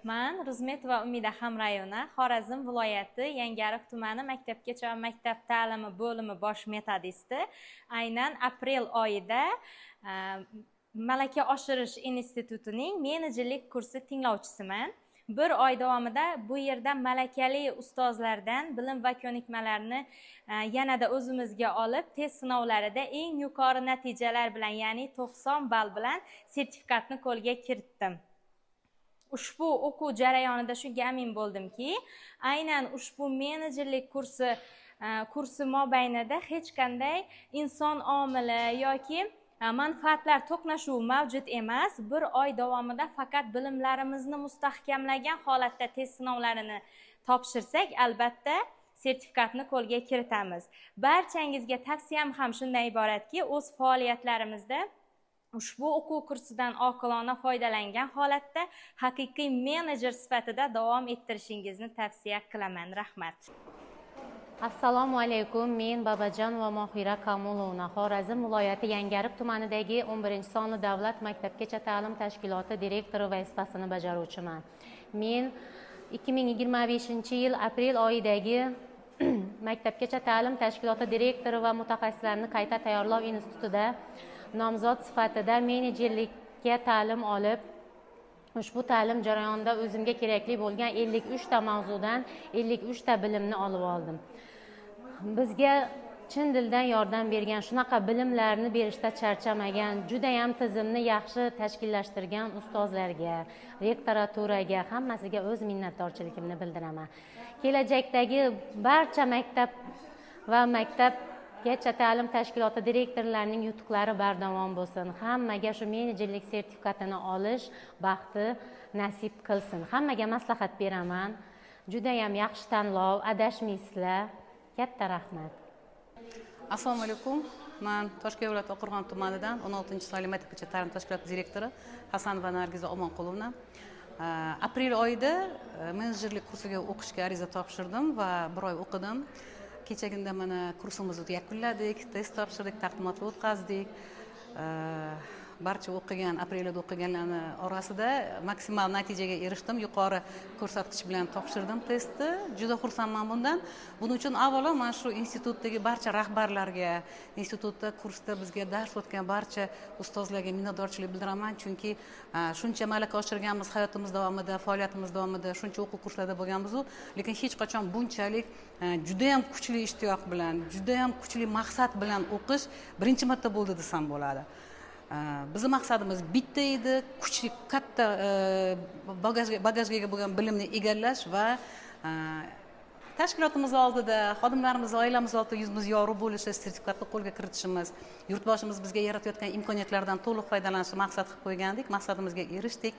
Man Ruzmetova Umida Hamrayevna, Xorazm viloyati Yangiariq tumani maktabgacha va maktab ta'limi bo'limi bosh metodisti. Aynan aprel oyida Malaka oshirish institutining menejerlik kursi tinglovchisiman. Bir oy davomida bu yerda malakali ustozlardan bilim va ko'nikmalarni yanada o'zimizga olib, test sinovlarida eng yuqori natijalar bilan, ya'ni 90 ball bilan sertifikatni qo'lga kiritdim. Ushbu o'quv jarayonida shunga amin bo'ldimki, aynan ushbu menejerlik kursi mobaynida hech qanday inson omili yoki manfaatlar to'qnashuvi mavjud emas. Bir oy davomida faqat bilimlarimizni mustahkamlagan holatda test sinovlarini topshirsak, albatta sertifikatni qo'lga kiritamiz. Barchangizga tavsiyam ham shundan iboratki, o'z faoliyatlarimizda ushbu o'quv kursidan oqilona foydalangan holatda haqiqiy menejer sifatida davom ettirishingizni tavsiya qilaman. Rahmat. Assalomu alaykum. Men Babajon va Mohira Kamulovna, Xorazm viloyati Yangiariq tumanidagi 11-sonli davlat maktabgacha ta'lim tashkiloti direktori vazifasini bajaruvchiman. Men 2025-yil aprel oyidagi maktabgacha ta'lim tashkiloti direktori va mutaxassislarni qayta tayyorlov institutida nomzod sifatida menejerlikka ta'lim olib, ushbu ta'lim jarayonida o'zimga kerakli bo'lgan 53 ta mavzudan 53 ta bilimni olib oldim. Bizga chin dildan yordam bergan, shunaqa bilimlarni berishda charchamagan, juda ham tizimni yaxshi tashkillashtirgan ustozlarga, rektoraturaga, hammasiga o'z minnatdorchiligimni bildiraman. Kelajakdagi barcha maktab va maktabgacha ta'lim tashkiloti direktorlarining yutuqlari bardavom bo'lsin. Hammaga shu menejerlik sertifikatini olish baxti nasib qilsin. Hammaga maslahat beraman. Juda ham yaxshi tanlov, adashmaysizlar. Katta rahmat. Assalomu alaykum. Men Toshkent viloyati Oqqo'rg'on tumanidan 16-sonli maktabgacha ta'lim tashkiloti direktori Hasanova Nargiza Omonqulovna. Aprel oyida menejerlik kursiga o'qishga ariza topshirdim va bir oy o'qidim. Kechagina mana kursimizni yakunladik, test topshirdik, taqdimotni o'tkazdik. Barcha o'qigan, aprel oyida o'qiganlarning orasida maksimal natijaga erishdim. Yuqori ko'rsatkich bilan topshirdim testni. Juda xursandman bundan. Buning uchun avvalo men shu institutdagi barcha rahbarlarga, institutda kursda bizga dars o'tgan barcha ustozlarga minnatdorchilik bildiraman, chunki shuncha malaka oshirganmiz hayotimiz davomida, faoliyatimiz davomida, shuncha o'quv kurslarda bo'lganmiz, lekin hech qachon bunchalik juda ham kuchli ishtiyoq bilan, juda ham kuchli maqsad bilan o'qish birinchi marta bo'ldi desam bo'ladi. Bizning maqsadimiz bitta edi, kuchli, katta bagajga ega bo'lgan bilimni egallash va tashkilotimiz oldida, xodimlarimiz, oilamiz oldida yuzimiz yorug' bo'lishi, sertifikatni qo'lga kiritishimiz, yurtboshimiz bizga yaratayotgan imkoniyatlardan to'liq foydalanishni maqsad qilib qo'ygandik. Maqsadimizga erishdik.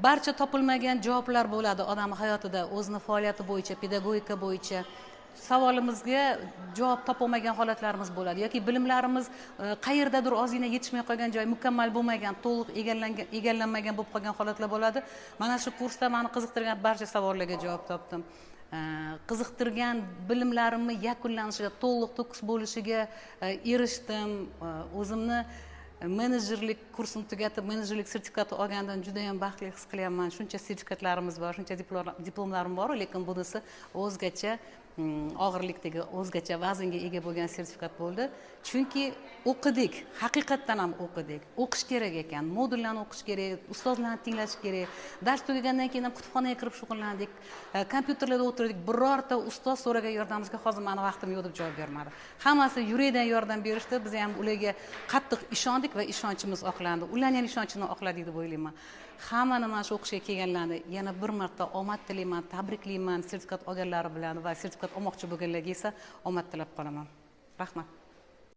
Barcha topilmagan javoblar bo'ladi odam hayotida, o'zining faoliyati bo'yicha, pedagogika bo'yicha. Savolimizga javob topolmagan holatlarimiz bo'ladi yoki bilimlarimiz qayerdadir ozgina yetishmay qolgan joy, mukammal bo'lmagan, to'liq egallanmagan bo'lib qolgan holatlar bo'ladi. Mana shu kursda meni qiziqtirgan barcha savollarga javob topdim. Qiziqtirgan bilimlarimni yakunlanishiga, to'liq to'kis bo'lishiga erishdim. O'zimni menejerlik kursini tugatib, menejerlik sertifikati olgandan juda ham baxtli his qilyapman. Shuncha sertifikatlarimiz bor, shuncha diplomlarim bor, lekin bunisi o'zgacha og'irlikdagi, o'zgacha vaznga ega bo'lgan sertifikat bo'ldi. Chunki o'qidik, haqiqatdan ham o'qidik. O'qish kerak ekan, modullarni o'qish kerak, ustozlarni tinglash kerak. Dars tugagandan keyin ham kutubxonaga kirib shug'ullandik. Kompyuterlarda o'tirdik. Birorta ustoz so'ragan yordamimizga hozir meni vaqtim yo'q deb javob bermadi. Hammasi yurakdan yordam berishdi. Biz ham ularga qattiq ishondik va ishonchimiz oqlandi. Ularning ham ishonchini oqladik deb o'ylayman. Hammani mana shu o'qishga kelganlarni yana bir marta omad tilayman, tabriklayman sertifikat olganlari bilan va sertifikat olmoqchi bo'lganlarga esa omad tilab qolaman. Rahmat.